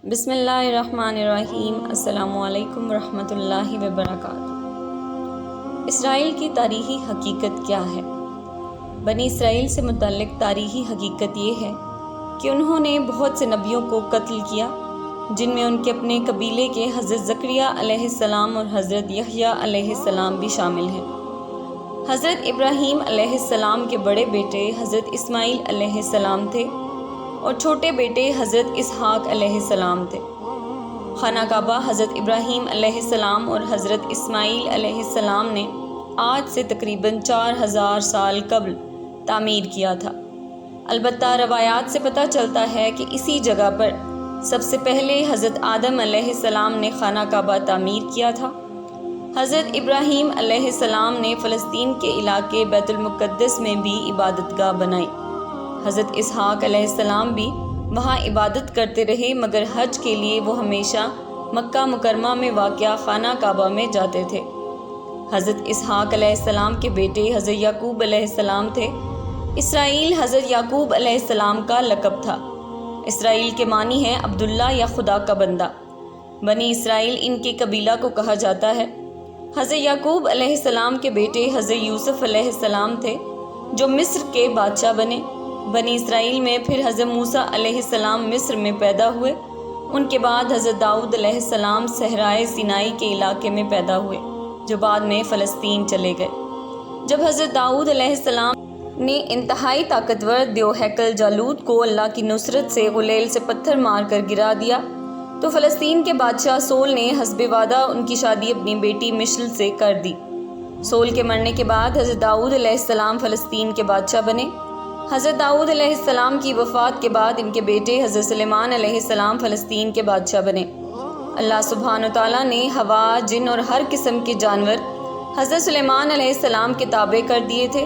بسم اللہ الرحمن الرحیم۔ السلام علیکم ورحمۃ اللہ وبرکاتہ۔ اسرائیل کی تاریخی حقیقت کیا ہے؟ بنی اسرائیل سے متعلق تاریخی حقیقت یہ ہے کہ انہوں نے بہت سے نبیوں کو قتل کیا، جن میں ان کے اپنے قبیلے کے حضرت زکریا علیہ السلام اور حضرت یحییٰ علیہ السلام بھی شامل ہیں۔ حضرت ابراہیم علیہ السلام کے بڑے بیٹے حضرت اسماعیل علیہ السلام تھے اور چھوٹے بیٹے حضرت اسحاق علیہ السلام تھے۔ خانہ کعبہ حضرت ابراہیم علیہ السلام اور حضرت اسماعیل علیہ السلام نے آج سے تقریباً 4000 سال قبل تعمیر کیا تھا۔ البتہ روایات سے پتہ چلتا ہے کہ اسی جگہ پر سب سے پہلے حضرت آدم علیہ السلام نے خانہ کعبہ تعمیر کیا تھا۔ حضرت ابراہیم علیہ السلام نے فلسطین کے علاقے بیت المقدس میں بھی عبادت گاہ بنائی۔ حضرت اسحاق علیہ السلام بھی وہاں عبادت کرتے رہے، مگر حج کے لیے وہ ہمیشہ مکہ مکرمہ میں واقع خانہ کعبہ میں جاتے تھے۔ حضرت اسحاق علیہ السلام کے بیٹے حضرت یعقوب علیہ السلام تھے۔ اسرائیل حضرت یعقوب علیہ السلام کا لقب تھا۔ اسرائیل کے معنی ہے عبداللہ یا خدا کا بندہ۔ بنی اسرائیل ان کے قبیلہ کو کہا جاتا ہے۔ حضرت یعقوب علیہ السلام کے بیٹے حضرت یوسف علیہ السلام تھے، جو مصر کے بادشاہ بنے۔ بنی اسرائیل میں پھر حضرت موسیٰ علیہ السلام مصر میں پیدا ہوئے۔ ان کے بعد حضرت داؤد علیہ السلام صحرائے سینائی کے علاقے میں پیدا ہوئے، جو بعد میں فلسطین چلے گئے۔ جب حضرت داؤد علیہ السلام نے انتہائی طاقتور دیو ہیکل جالوت کو اللہ کی نصرت سے غلیل سے پتھر مار کر گرا دیا، تو فلسطین کے بادشاہ سول نے حسب وعدہ ان کی شادی اپنی بیٹی مشل سے کر دی۔ سول کے مرنے کے بعد حضرت داؤد علیہ السلام فلسطین کے بادشاہ بنے۔ حضرت داؤد علیہ السلام کی وفات کے بعد ان کے بیٹے حضرت سلیمان علیہ السلام فلسطین کے بادشاہ بنے۔ اللہ سبحانہ وتعالیٰ نے ہوا، جن اور ہر قسم کے جانور حضرت سلیمان علیہ السلام کے تابع کر دیے تھے۔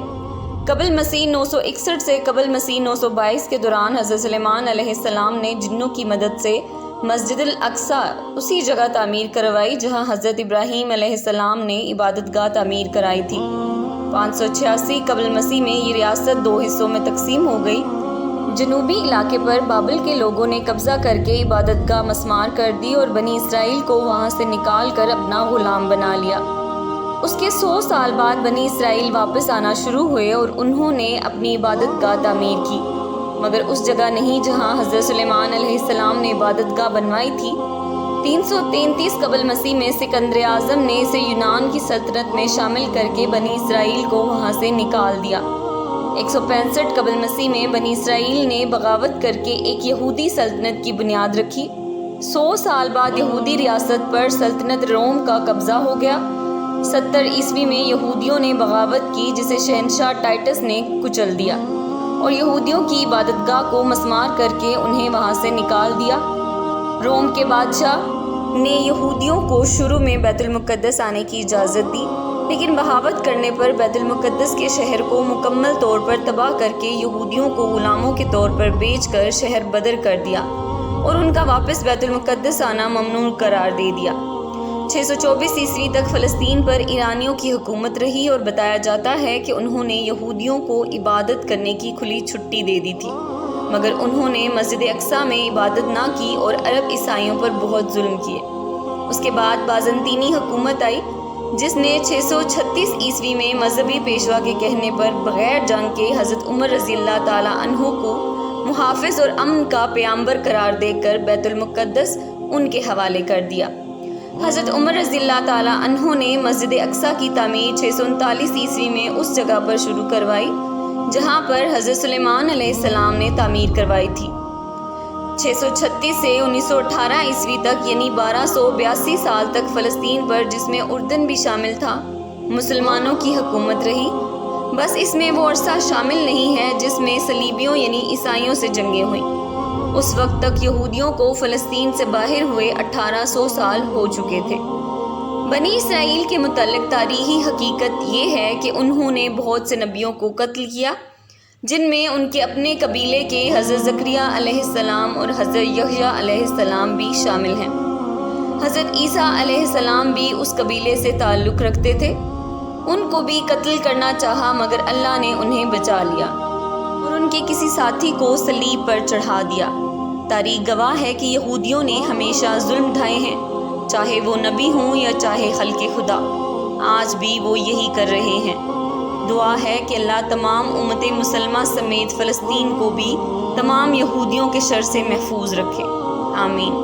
قبل مسیح 961 سے قبل مسیح 922 کے دوران حضرت سلیمان علیہ السلام نے جنوں کی مدد سے مسجد الاقصیٰ اسی جگہ تعمیر کروائی جہاں حضرت ابراہیم علیہ السلام نے عبادت گاہ تعمیر کرائی تھی۔ 586 قبل مسیح میں یہ ریاست 2 حصوں میں تقسیم ہو گئی۔ جنوبی علاقے پر بابل کے لوگوں نے قبضہ کر کے عبادت گاہ مسمار کر دی اور بنی اسرائیل کو وہاں سے نکال کر اپنا غلام بنا لیا۔ اس کے 100 سال بعد بنی اسرائیل واپس آنا شروع ہوئے اور انہوں نے اپنی عبادت گاہ تعمیر کی، مگر اس جگہ نہیں جہاں حضرت سلیمان علیہ السلام نے عبادت گاہ بنوائی تھی۔ 333 قبل مسیح میں سکندر اعظم نے اسے یونان کی سلطنت میں شامل کر کے بنی اسرائیل کو وہاں سے نکال دیا۔ 165 قبل مسیح میں بنی اسرائیل نے بغاوت کر کے ایک یہودی سلطنت کی بنیاد رکھی۔ 100 سال بعد یہودی ریاست پر سلطنت روم کا قبضہ ہو گیا۔ 70 عیسوی میں یہودیوں نے بغاوت کی، جسے شہنشاہ ٹائٹس نے کچل دیا اور یہودیوں کی عبادت گاہ کو مسمار کر کے انہیں وہاں سے نکال دیا۔ روم کے بادشاہ نے یہودیوں کو شروع میں بیت المقدس آنے کی اجازت دی، لیکن بغاوت کرنے پر بیت المقدس کے شہر کو مکمل طور پر تباہ کر کے یہودیوں کو غلاموں کے طور پر بیچ کر شہر بدر کر دیا اور ان کا واپس بیت المقدس آنا ممنوع قرار دے دیا۔ 624 عیسوی تک فلسطین پر ایرانیوں کی حکومت رہی اور بتایا جاتا ہے کہ انہوں نے یہودیوں کو عبادت کرنے کی کھلی چھٹی دے دی تھی، مگر انہوں نے مسجد اقصیٰ میں عبادت نہ کی اور عرب عیسائیوں پر بہت ظلم کیے۔ اس کے بعد بازنطینی حکومت آئی، جس نے 636 عیسوی میں مذہبی پیشوا کے کہنے پر بغیر جنگ کے حضرت عمر رضی اللہ تعالیٰ عنہ کو محافظ اور امن کا پیامبر قرار دے کر بیت المقدس ان کے حوالے کر دیا۔ حضرت عمر رضی اللہ تعالیٰ عنہ نے مسجد اقصیٰ کی تعمیر 639 عیسوی میں اس جگہ پر شروع کروائی جہاں پر حضرت سلیمان علیہ السلام نے تعمیر کروائی تھی۔ 636 سے 1918 عیسوی تک، یعنی 1282 سال تک فلسطین پر، جس میں اردن بھی شامل تھا، مسلمانوں کی حکومت رہی۔ بس اس میں وہ عرصہ شامل نہیں ہے جس میں صلیبیوں یعنی عیسائیوں سے جنگیں ہوئیں۔ اس وقت تک یہودیوں کو فلسطین سے باہر ہوئے 1800 سال ہو چکے تھے۔ بنی اسرائیل کے متعلق تاریخی حقیقت یہ ہے کہ انہوں نے بہت سے نبیوں کو قتل کیا، جن میں ان کے اپنے قبیلے کے حضرت زکریا علیہ السلام اور حضرت یحییٰ علیہ السلام بھی شامل ہیں۔ حضرت عیسیٰ علیہ السلام بھی اس قبیلے سے تعلق رکھتے تھے۔ ان کو بھی قتل کرنا چاہا، مگر اللہ نے انہیں بچا لیا اور ان کے کسی ساتھی کو صلیب پر چڑھا دیا۔ تاریخ گواہ ہے کہ یہودیوں نے ہمیشہ ظلم ڈھائے ہیں، چاہے وہ نبی ہوں یا چاہے خلق خدا، آج بھی وہ یہی کر رہے ہیں۔ دعا ہے کہ اللہ تمام امت مسلمہ سمیت فلسطین کو بھی تمام یہودیوں کے شر سے محفوظ رکھے، آمین۔